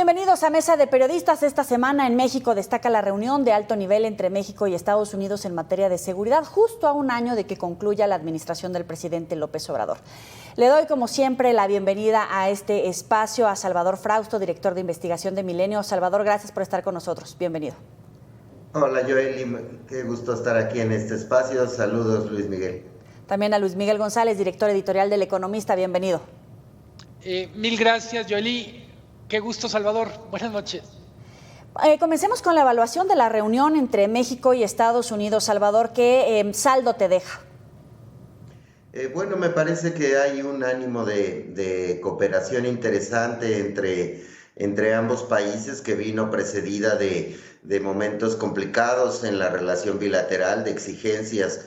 Bienvenidos a Mesa de Periodistas. Esta semana en México destaca la reunión de alto nivel entre México y Estados Unidos en materia de seguridad, justo a un año de que concluya la administración del presidente López Obrador. Le doy, como siempre, la bienvenida a este espacio a Salvador Frausto, director de investigación de Milenio. Salvador, gracias por estar con nosotros. Bienvenido. Hola, Joely. Qué gusto estar aquí en este espacio. Saludos, Luis Miguel. También a Luis Miguel González, director editorial del Economista. Bienvenido. Mil gracias, Joely. Qué gusto, Salvador. Buenas noches. Comencemos con la evaluación de la reunión entre México y Estados Unidos. Salvador, ¿qué saldo te deja? Bueno, me parece que hay un ánimo de cooperación interesante entre ambos países, que vino precedida de momentos complicados en la relación bilateral, de exigencias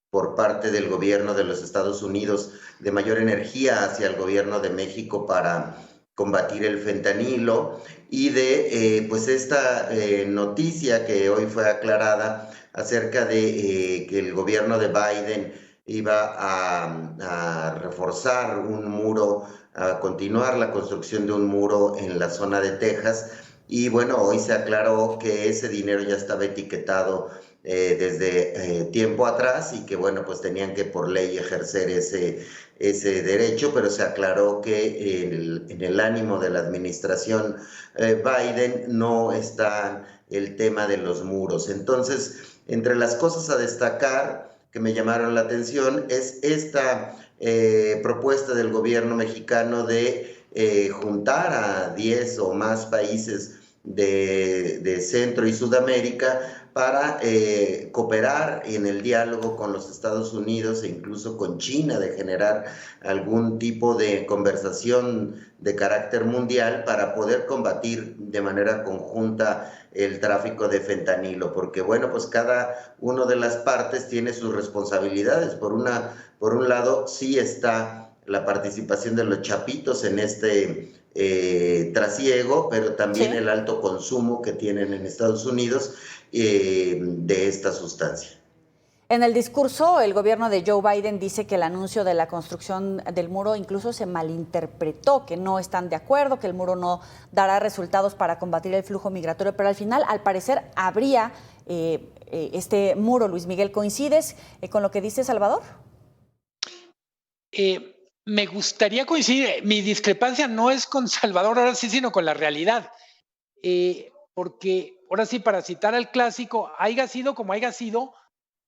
por parte del gobierno de los Estados Unidos de mayor energía hacia el gobierno de México para combatir el fentanilo, y de pues esta noticia que hoy fue aclarada acerca de que el gobierno de Biden iba a reforzar un muro, a continuar la construcción de un muro en la zona de Texas. Y bueno, hoy se aclaró que ese dinero ya estaba etiquetado desde tiempo atrás, y que bueno, pues tenían que por ley ejercer ese derecho, pero se aclaró que en el ánimo de la administración Biden no está el tema de los muros. Entonces, entre las cosas a destacar que me llamaron la atención es esta propuesta del gobierno mexicano de juntar a 10 o más países de Centro y Sudamérica para cooperar en el diálogo con los Estados Unidos e incluso con China, de generar algún tipo de conversación de carácter mundial para poder combatir de manera conjunta el tráfico de fentanilo, porque bueno, pues cada una de las partes tiene sus responsabilidades. Por un lado, sí está la participación de los chapitos en este trasiego, pero también el alto consumo que tienen en Estados Unidos de esta sustancia. En el discurso, el gobierno de Joe Biden dice que el anuncio de la construcción del muro incluso se malinterpretó, que no están de acuerdo, que el muro no dará resultados para combatir el flujo migratorio, pero al final, al parecer, habría este muro. Luis Miguel, ¿coincides con lo que dice Salvador? Me gustaría coincidir. Mi discrepancia no es con Salvador ahora sí, sino con la realidad. Porque ahora sí, para citar al clásico, haya sido como haya sido,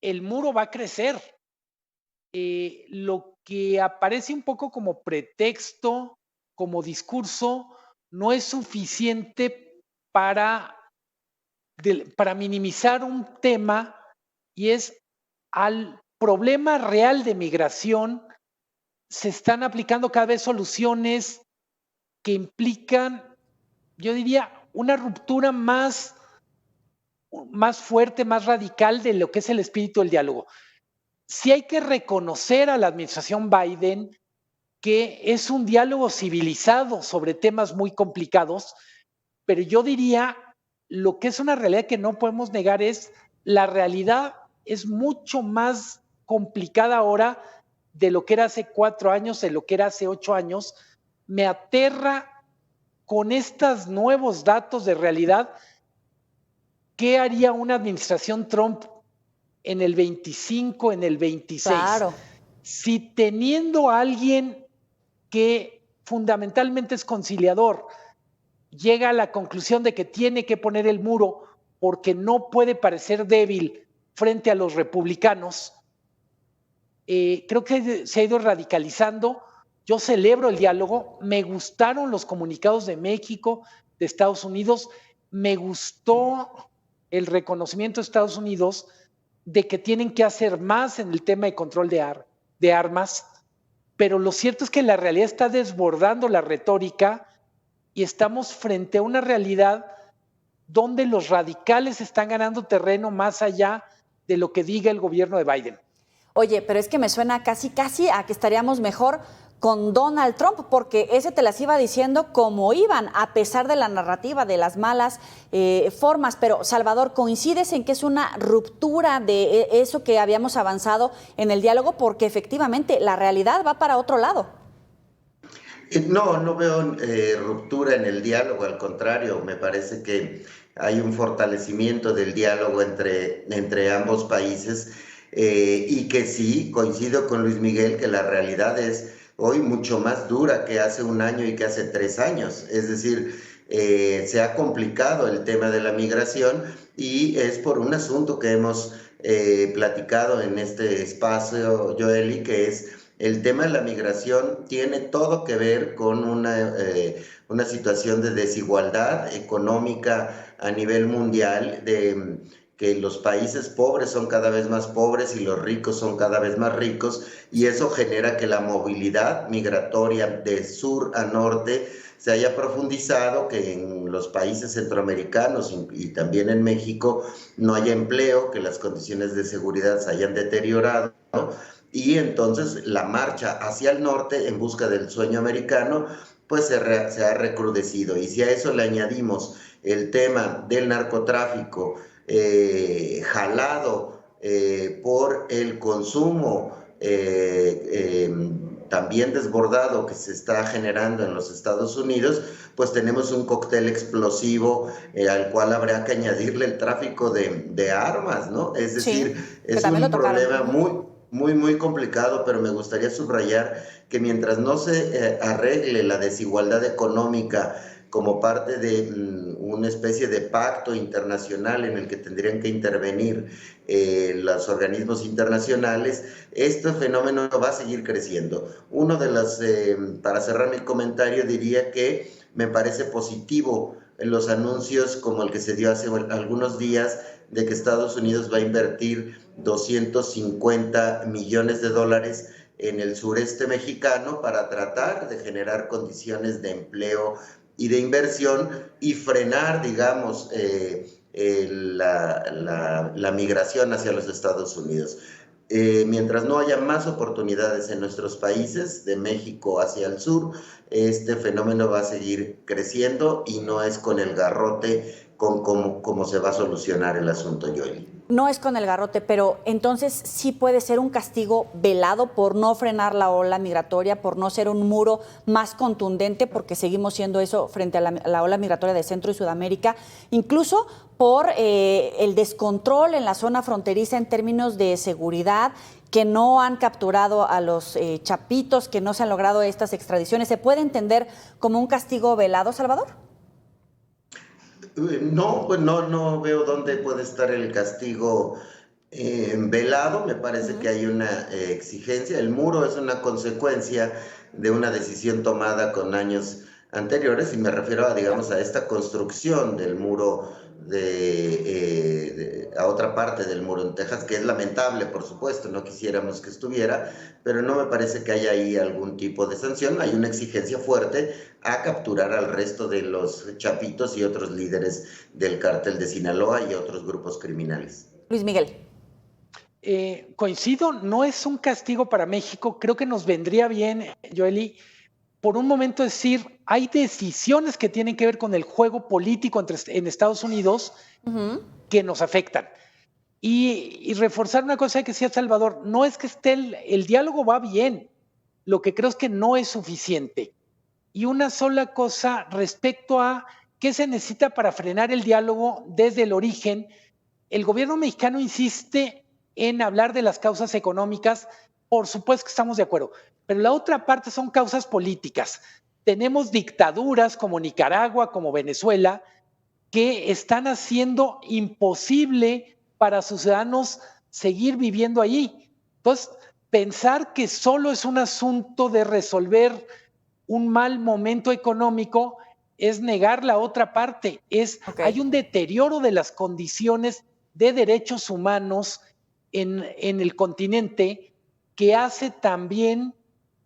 el muro va a crecer. Lo que aparece un poco como pretexto, como discurso, no es suficiente para minimizar un tema, y es al problema real de migración. Se están aplicando cada vez soluciones que implican, yo diría, una ruptura más fuerte, más radical de lo que es el espíritu del diálogo. Sí hay que reconocer a la administración Biden que es un diálogo civilizado sobre temas muy complicados, pero yo diría, lo que es una realidad que no podemos negar es la realidad es mucho más complicada ahora de lo que era hace 4 años, de lo que era hace 8 años. Me aterra con estos nuevos datos de realidad. ¿Qué haría una administración Trump en el 25, en el 26? Claro. Si teniendo a alguien que fundamentalmente es conciliador, llega a la conclusión de que tiene que poner el muro porque no puede parecer débil frente a los republicanos, creo que se ha ido radicalizando. Yo celebro el diálogo, me gustaron los comunicados de México, de Estados Unidos, me gustó el reconocimiento de Estados Unidos de que tienen que hacer más en el tema de control de armas, pero lo cierto es que la realidad está desbordando la retórica y estamos frente a una realidad donde los radicales están ganando terreno más allá de lo que diga el gobierno de Biden. Oye, pero es que me suena casi a que estaríamos mejor con Donald Trump, porque ese te las iba diciendo como iban, a pesar de la narrativa, de las malas formas. Pero, Salvador, ¿coincides en que es una ruptura de eso que habíamos avanzado en el diálogo? Porque efectivamente la realidad va para otro lado. No veo ruptura en el diálogo, al contrario, me parece que hay un fortalecimiento del diálogo entre ambos países, y que sí, coincido con Luis Miguel, que la realidad es hoy mucho más dura que hace un año y que hace 3 años. Es decir, se ha complicado el tema de la migración y es por un asunto que hemos platicado en este espacio, Joeli, que es el tema de la migración tiene todo que ver con una situación de desigualdad económica a nivel mundial, de que los países pobres son cada vez más pobres y los ricos son cada vez más ricos, y eso genera que la movilidad migratoria de sur a norte se haya profundizado, que en los países centroamericanos y también en México no haya empleo, que las condiciones de seguridad se hayan deteriorado, y entonces la marcha hacia el norte en busca del sueño americano pues se ha recrudecido. Y si a eso le añadimos el tema del narcotráfico, jalado por el consumo también desbordado que se está generando en los Estados Unidos, pues tenemos un cóctel explosivo al cual habrá que añadirle el tráfico de armas, ¿no? Es decir, Sí, que es también lo un tocaron. problema muy complicado, pero me gustaría subrayar que mientras no se arregle la desigualdad económica como parte de una especie de pacto internacional en el que tendrían que intervenir los organismos internacionales, este fenómeno va a seguir creciendo. Para cerrar mi comentario, diría que me parece positivo en los anuncios como el que se dio hace algunos días de que Estados Unidos va a invertir 250 millones de dólares en el sureste mexicano para tratar de generar condiciones de empleo y de inversión y frenar, digamos, la migración hacia los Estados Unidos. Mientras no haya más oportunidades en nuestros países, de México hacia el sur, este fenómeno va a seguir creciendo y no es con el garrote cómo se va a solucionar el asunto, Joely. No es con el garrote, pero entonces sí puede ser un castigo velado por no frenar la ola migratoria, por no ser un muro más contundente, porque seguimos siendo eso frente a la ola migratoria de Centro y Sudamérica, incluso por el descontrol en la zona fronteriza en términos de seguridad, que no han capturado a los chapitos, que no se han logrado estas extradiciones. ¿Se puede entender como un castigo velado, Salvador? No, pues no veo dónde puede estar el castigo velado. Me parece que hay una exigencia. El muro es una consecuencia de una decisión tomada con años anteriores, y me refiero digamos, a esta construcción del muro a otra parte del muro en Texas, que es lamentable, por supuesto, no quisiéramos que estuviera, pero no me parece que haya ahí algún tipo de sanción. Hay una exigencia fuerte a capturar al resto de los chapitos y otros líderes del cártel de Sinaloa y otros grupos criminales. Luis Miguel. Coincido, no es un castigo para México. Creo que nos vendría bien, Joely, por un momento decir, hay decisiones que tienen que ver con el juego político en Estados Unidos que nos afectan. Y reforzar una cosa que decía Salvador, no es que esté el diálogo va bien, lo que creo es que no es suficiente. Y una sola cosa respecto a qué se necesita para frenar el diálogo desde el origen. El gobierno mexicano insiste en hablar de las causas económicas, por supuesto que estamos de acuerdo, pero la otra parte son causas políticas. Tenemos dictaduras como Nicaragua, como Venezuela, que están haciendo imposible para sus ciudadanos seguir viviendo allí. Entonces, pensar que solo es un asunto de resolver un mal momento económico es negar la otra parte. Hay un deterioro de las condiciones de derechos humanos en el continente que hace también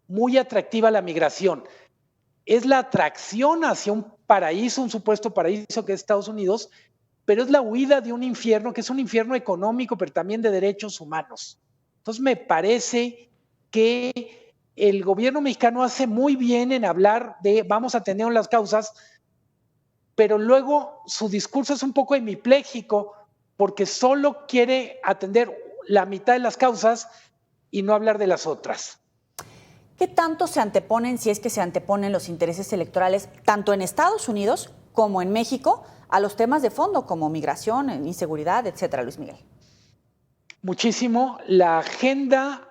muy atractiva la migración. Es la atracción hacia un paraíso, un supuesto paraíso que es Estados Unidos, pero es la huida de un infierno que es un infierno económico, pero también de derechos humanos. Entonces me parece que el gobierno mexicano hace muy bien en hablar de vamos a atender las causas, pero luego su discurso es un poco hemipléjico porque solo quiere atender la mitad de las causas y no hablar de las otras. ¿Qué tanto se anteponen, si es que se anteponen los intereses electorales, tanto en Estados Unidos como en México, a los temas de fondo como migración, inseguridad, etcétera, Luis Miguel? Muchísimo. La agenda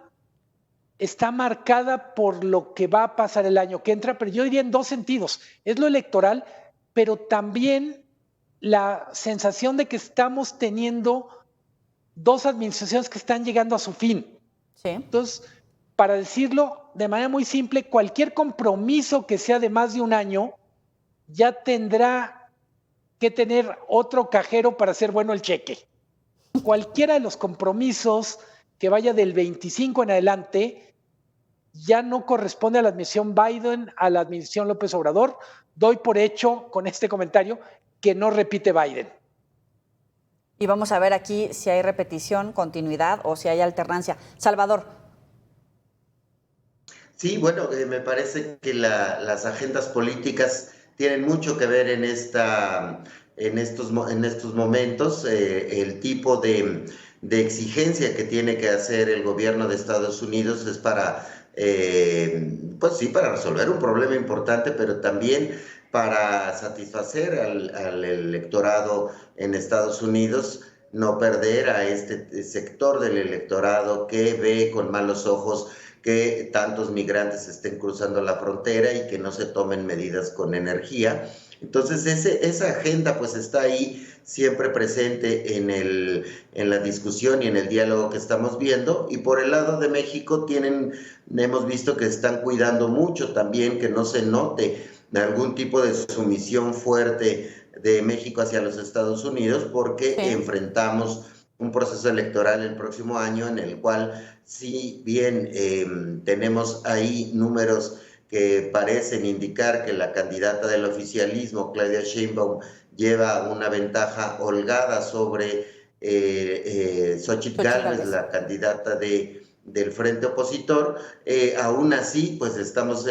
está marcada por lo que va a pasar el año que entra, pero yo diría en dos sentidos. Es lo electoral, pero también la sensación de que estamos teniendo dos administraciones que están llegando a su fin. Sí. Entonces, para decirlo de manera muy simple, cualquier compromiso que sea de más de un año ya tendrá que tener otro cajero para hacer bueno el cheque. Cualquiera de los compromisos que vaya del 25 en adelante ya no corresponde a la administración Biden, a la administración López Obrador. Doy por hecho con este comentario que no repite Biden. Y vamos a ver aquí si hay repetición, continuidad o si hay alternancia. Salvador. Sí, bueno, me parece que las agendas políticas tienen mucho que ver en estos momentos. El tipo de exigencia que tiene que hacer el gobierno de Estados Unidos es para, pues sí, para resolver un problema importante, pero también para satisfacer al electorado en Estados Unidos, no perder a este sector del electorado que ve con malos ojos que tantos migrantes estén cruzando la frontera y que no se tomen medidas con energía. Entonces esa agenda pues está ahí siempre presente en la discusión y en el diálogo que estamos viendo. Y por el lado de México hemos visto que están cuidando mucho también que no se note algún tipo de sumisión fuerte de México hacia los Estados Unidos, porque enfrentamos un proceso electoral el próximo año en el cual, si bien tenemos ahí números que parecen indicar que la candidata del oficialismo, Claudia Sheinbaum, lleva una ventaja holgada sobre Xochitl Gálvez, la candidata del frente opositor, aún así pues estamos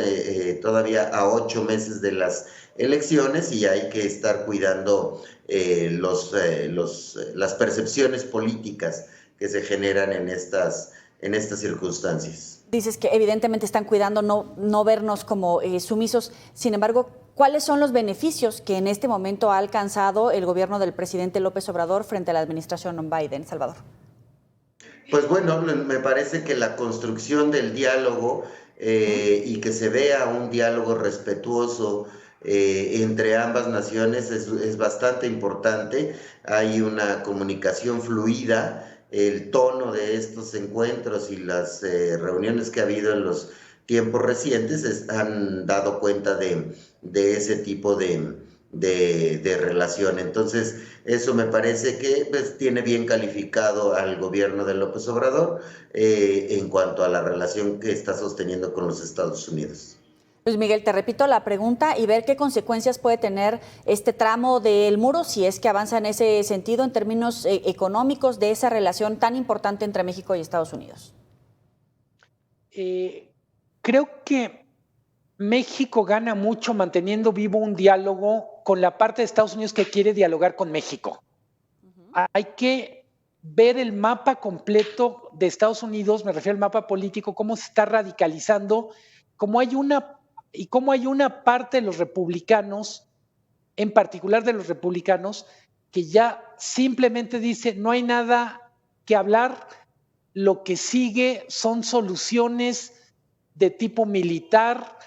todavía a 8 meses de las elecciones y hay que estar cuidando las percepciones políticas que se generan en estas circunstancias. Dices que evidentemente están cuidando no vernos como sumisos. Sin embargo, ¿cuáles son los beneficios que en este momento ha alcanzado el gobierno del presidente López Obrador frente a la administración Biden, Salvador? Pues bueno, me parece que la construcción del diálogo y que se vea un diálogo respetuoso entre ambas naciones es bastante importante. Hay una comunicación fluida. El tono de estos encuentros y las reuniones que ha habido en los tiempos recientes han dado cuenta de ese tipo de relación. Entonces, eso me parece que pues, tiene bien calificado al gobierno de López Obrador en cuanto a la relación que está sosteniendo con los Estados Unidos. Luis Miguel, te repito la pregunta y ver qué consecuencias puede tener este tramo del muro, si es que avanza en ese sentido, en términos económicos de esa relación tan importante entre México y Estados Unidos. Creo que México gana mucho manteniendo vivo un diálogo con la parte de Estados Unidos que quiere dialogar con México. Hay que ver el mapa completo de Estados Unidos, me refiero al mapa político, cómo se está radicalizando, cómo hay una parte de los republicanos, en particular de los republicanos, que ya simplemente dice no hay nada que hablar, lo que sigue son soluciones de tipo militar,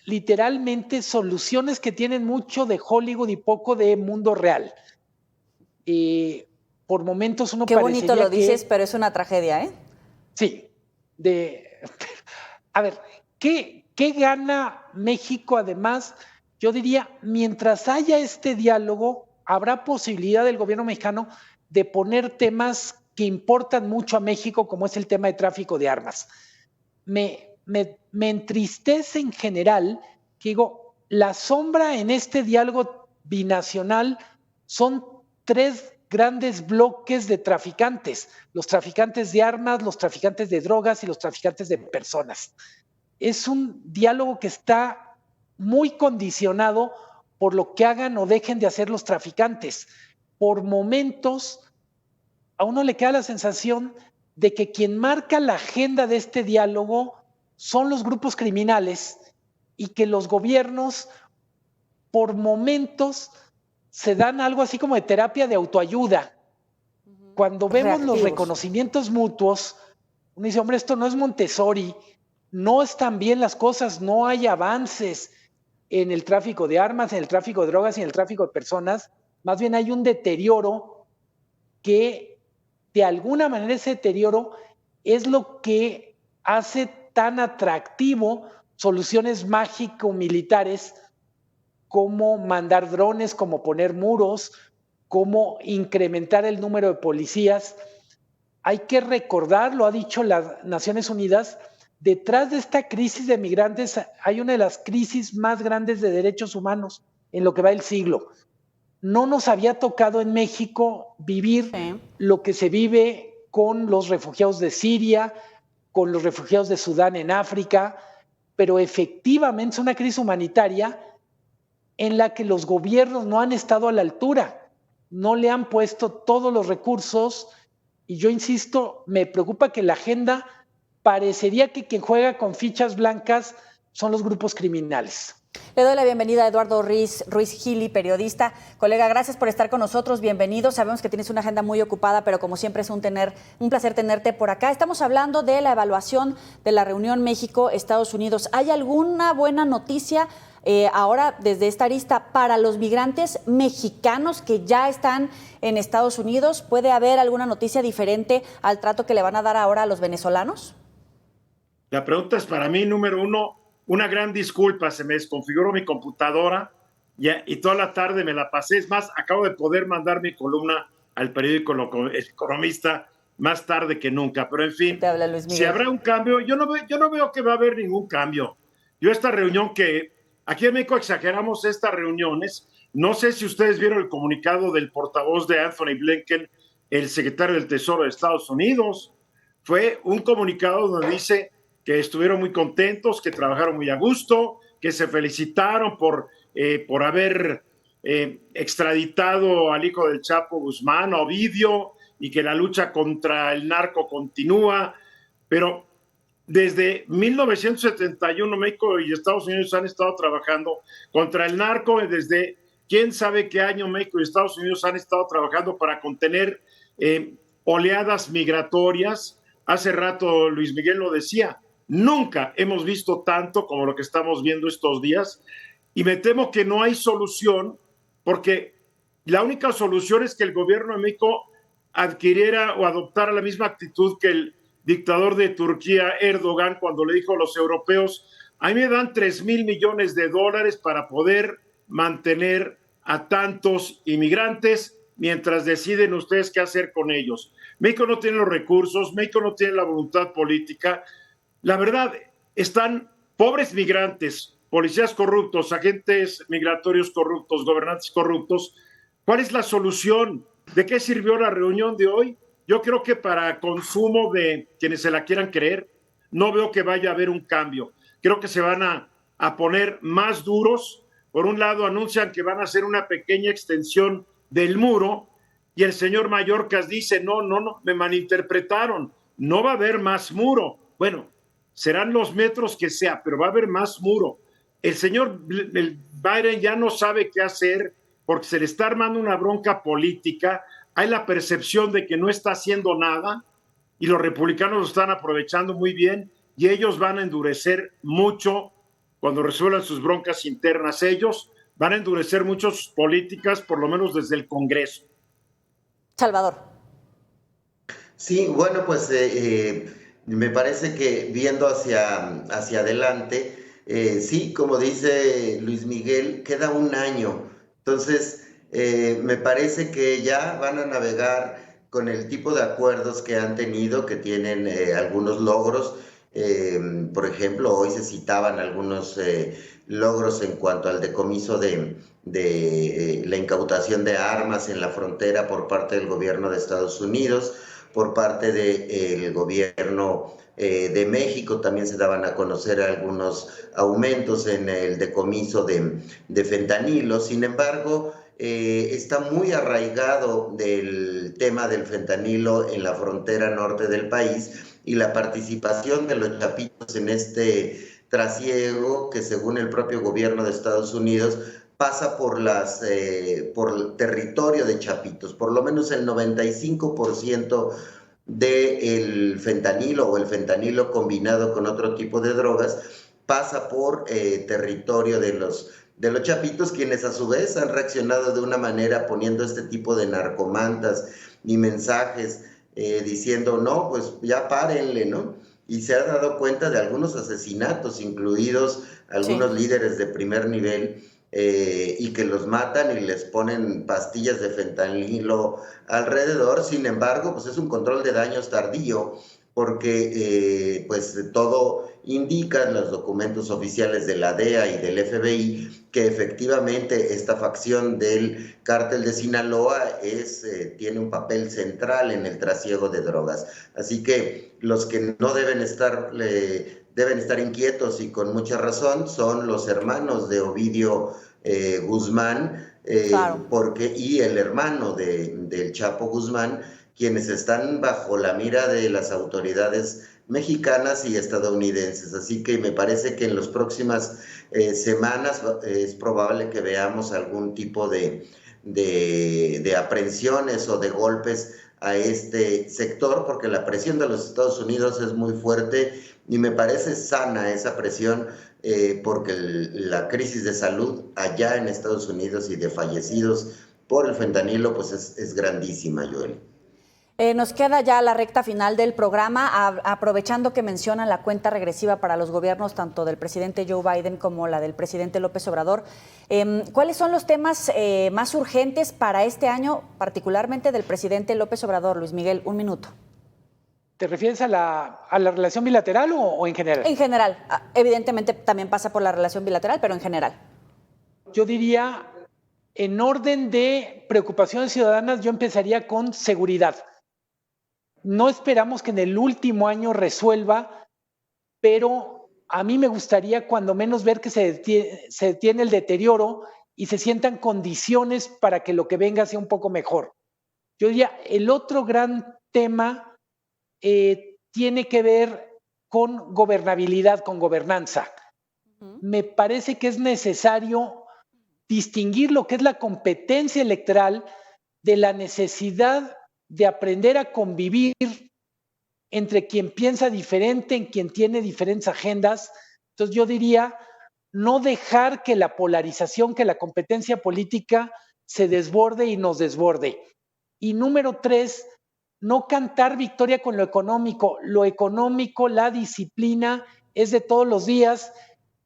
literalmente soluciones que tienen mucho de Hollywood y poco de mundo real. Por momentos uno parecería que... Qué bonito lo dices, pero es una tragedia, ¿eh? Sí. A ver, ¿qué gana México además? Yo diría, mientras haya este diálogo, habrá posibilidad del gobierno mexicano de poner temas que importan mucho a México, como es el tema de tráfico de armas. Me entristece en general que digo, la sombra en este diálogo binacional son 3 grandes bloques de traficantes, los traficantes de armas, los traficantes de drogas y los traficantes de personas. Es un diálogo que está muy condicionado por lo que hagan o dejen de hacer los traficantes. Por momentos, a uno le queda la sensación de que quien marca la agenda de este diálogo son los grupos criminales y que los gobiernos por momentos se dan algo así como de terapia de autoayuda. Cuando vemos los reconocimientos mutuos, uno dice, hombre, esto no es Montessori, no están bien las cosas, no hay avances en el tráfico de armas, en el tráfico de drogas y en el tráfico de personas, más bien hay un deterioro que de alguna manera ese deterioro es lo que hace tan atractivo soluciones mágico-militares como mandar drones, como poner muros, como incrementar el número de policías. Hay que recordar, lo ha dicho las Naciones Unidas, detrás de esta crisis de migrantes hay una de las crisis más grandes de derechos humanos en lo que va del siglo. No nos había tocado en México vivir lo que se vive con los refugiados de Siria, con los refugiados de Sudán en África, pero efectivamente es una crisis humanitaria en la que los gobiernos no han estado a la altura, no le han puesto todos los recursos, y yo insisto, me preocupa que la agenda parecería que quien juega con fichas blancas son los grupos criminales. Le doy la bienvenida a Eduardo Ruiz Gili, periodista. Colega, gracias por estar con nosotros, bienvenido. Sabemos que tienes una agenda muy ocupada, pero como siempre es un placer tenerte por acá. Estamos hablando de la evaluación de la reunión México-Estados Unidos. ¿Hay alguna buena noticia ahora desde esta arista para los migrantes mexicanos que ya están en Estados Unidos? ¿Puede haber alguna noticia diferente al trato que le van a dar ahora a los venezolanos? La pregunta es para mí, número uno, una gran disculpa, se me desconfiguró mi computadora y toda la tarde me la pasé. Es más, acabo de poder mandar mi columna al periódico El Economista más tarde que nunca. Pero en fin, si habrá un cambio, yo no veo que va a haber ningún cambio. Yo esta reunión que, aquí en México exageramos estas reuniones, no sé si ustedes vieron el comunicado del portavoz de Anthony Blinken, el secretario del Tesoro de Estados Unidos. Fue un comunicado donde dice que estuvieron muy contentos, que trabajaron muy a gusto, que se felicitaron por haber extraditado al hijo del Chapo Guzmán, Ovidio, y que la lucha contra el narco continúa. Pero desde 1971 México y Estados Unidos han estado trabajando contra el narco, desde quién sabe qué año México y Estados Unidos han estado trabajando para contener oleadas migratorias. Hace rato Luis Miguel lo decía, nunca hemos visto tanto como lo que estamos viendo estos días, y me temo que no hay solución, porque la única solución es que el gobierno de México adquiriera o adoptara la misma actitud que el dictador de Turquía, Erdogan, cuando le dijo a los europeos, a mí me dan $3,000 millones para poder mantener a tantos inmigrantes mientras deciden ustedes qué hacer con ellos. México no tiene los recursos, México no tiene la voluntad política. La verdad, están pobres migrantes, policías corruptos, agentes migratorios corruptos, gobernantes corruptos. ¿Cuál es la solución? ¿De qué sirvió la reunión de hoy? Yo creo que para consumo de quienes se la quieran creer, no veo que vaya a haber un cambio. Creo que se van a poner más duros. Por un lado, anuncian que van a hacer una pequeña extensión del muro y el señor Mayorkas dice, no, me malinterpretaron, no va a haber más muro. Bueno, serán los metros que sea, pero va a haber más muro. El señor Biden ya no sabe qué hacer porque se le está armando una bronca política. Hay la percepción de que no está haciendo nada y los republicanos lo están aprovechando muy bien y ellos van a endurecer mucho cuando resuelvan sus broncas internas. Ellos van a endurecer mucho sus políticas, por lo menos desde el Congreso. Salvador. Sí, bueno, pues me parece que viendo hacia adelante, sí, como dice Luis Miguel, queda un año. Entonces, me parece que ya van a navegar con el tipo de acuerdos que han tenido, que tienen algunos logros. Por ejemplo, hoy se citaban algunos logros en cuanto al decomiso de la incautación de armas en la frontera por parte del gobierno de Estados Unidos, por parte del gobierno de México. También se daban a conocer algunos aumentos en el decomiso de fentanilo. Sin embargo, está muy arraigado del tema del fentanilo en la frontera norte del país, y la participación de los chapitos en este trasiego que según el propio gobierno de Estados Unidos pasa por el territorio de chapitos. Por lo menos el 95% del fentanilo o el fentanilo combinado con otro tipo de drogas pasa por territorio de los chapitos, quienes a su vez han reaccionado de una manera poniendo este tipo de narcomantas y mensajes diciendo, no, pues ya párenle, ¿no? Y se ha dado cuenta de algunos asesinatos, incluidos algunos líderes de primer nivel, y que los matan y les ponen pastillas de fentanilo alrededor. Sin embargo, pues es un control de daños tardío, porque pues todo indica en los documentos oficiales de la DEA y del FBI que efectivamente esta facción del cártel de Sinaloa tiene un papel central en el trasiego de drogas. Así que los que no deben estar inquietos y con mucha razón son los hermanos de Ovidio Guzmán, claro, y el hermano del Chapo Guzmán, quienes están bajo la mira de las autoridades mexicanas y estadounidenses. Así que me parece que en las próximas semanas es probable que veamos algún tipo de aprehensiones o de golpes a este sector, porque la presión de los Estados Unidos es muy fuerte y me parece sana esa presión, porque la crisis de salud allá en Estados Unidos y de fallecidos por el fentanilo pues es grandísima, Joel. Nos queda ya la recta final del programa, aprovechando que mencionan la cuenta regresiva para los gobiernos tanto del presidente Joe Biden como la del presidente López Obrador. ¿Cuáles son los temas más urgentes para este año, particularmente del presidente López Obrador? Luis Miguel, un minuto. ¿Te refieres a la relación bilateral o en general? En general. Evidentemente también pasa por la relación bilateral, pero en general. Yo diría, en orden de preocupaciones ciudadanas, yo empezaría con seguridad. No esperamos que en el último año resuelva, pero a mí me gustaría cuando menos ver que se detiene el deterioro y se sientan condiciones para que lo que venga sea un poco mejor. Yo diría, el otro gran tema tiene que ver con gobernabilidad, con gobernanza. Me parece que es necesario distinguir lo que es la competencia electoral de la necesidad de aprender a convivir entre quien piensa diferente, en quien tiene diferentes agendas. Entonces yo diría, no dejar que la polarización, que la competencia política se desborde y nos desborde. Y número 3, no cantar victoria con lo económico. Lo económico, la disciplina es de todos los días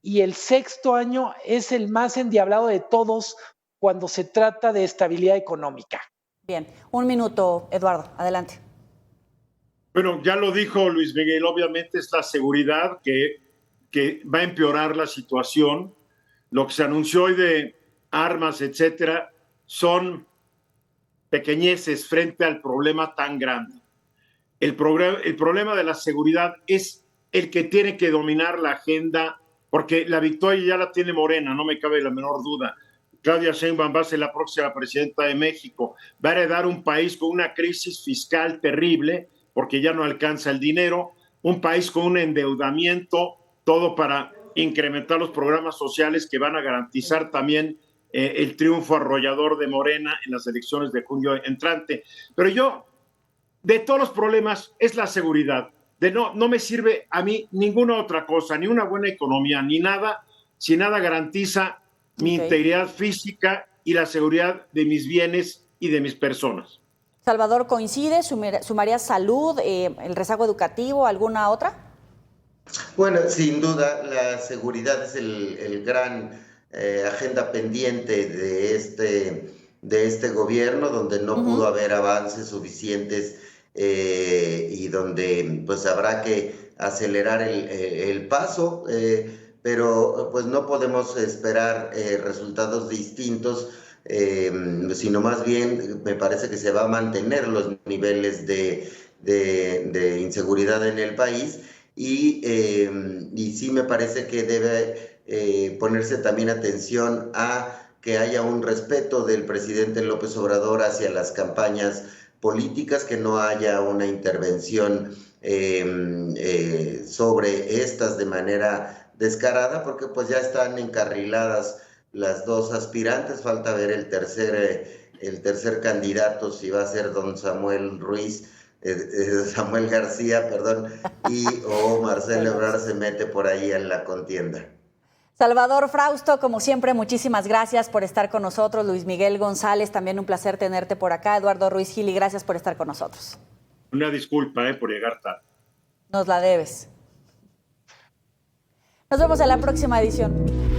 y el sexto año es el más endiablado de todos cuando se trata de estabilidad económica. Bien, un minuto, Eduardo, adelante. Bueno, ya lo dijo Luis Miguel, obviamente es la seguridad que va a empeorar la situación. Lo que se anunció hoy de armas, etcétera, son pequeñeces frente al problema tan grande. El problema de la seguridad es el que tiene que dominar la agenda, porque la victoria ya la tiene Morena, no me cabe la menor duda. Claudia Sheinbaum va a ser la próxima presidenta de México, va a heredar un país con una crisis fiscal terrible, porque ya no alcanza el dinero, un país con un endeudamiento, todo para incrementar los programas sociales que van a garantizar también el triunfo arrollador de Morena en las elecciones de junio entrante. Pero yo, de todos los problemas, es la seguridad. No me sirve a mí ninguna otra cosa, ni una buena economía, ni nada, si nada garantiza mi integridad física y la seguridad de mis bienes y de mis personas. Salvador, ¿coincide? ¿Sumaría salud, el rezago educativo, alguna otra? Bueno, sin duda, la seguridad es el gran agenda pendiente de este gobierno, donde no pudo haber avances suficientes y donde pues habrá que acelerar el paso, pero pues no podemos esperar resultados distintos, sino más bien me parece que se va a mantener los niveles de inseguridad en el país y sí me parece que debe ponerse también atención a que haya un respeto del presidente López Obrador hacia las campañas políticas, que no haya una intervención sobre estas de manera descarada, porque pues ya están encarriladas las dos aspirantes. Falta ver el tercer candidato, si va a ser don Samuel García, perdón, o Marcelo Ebrard se mete por ahí en la contienda. Salvador Frausto, como siempre, muchísimas gracias por estar con nosotros. Luis Miguel González, también un placer tenerte por acá. Eduardo Ruiz Gili, gracias por estar con nosotros. Una disculpa por llegar tarde. Nos la debes. Nos vemos en la próxima edición.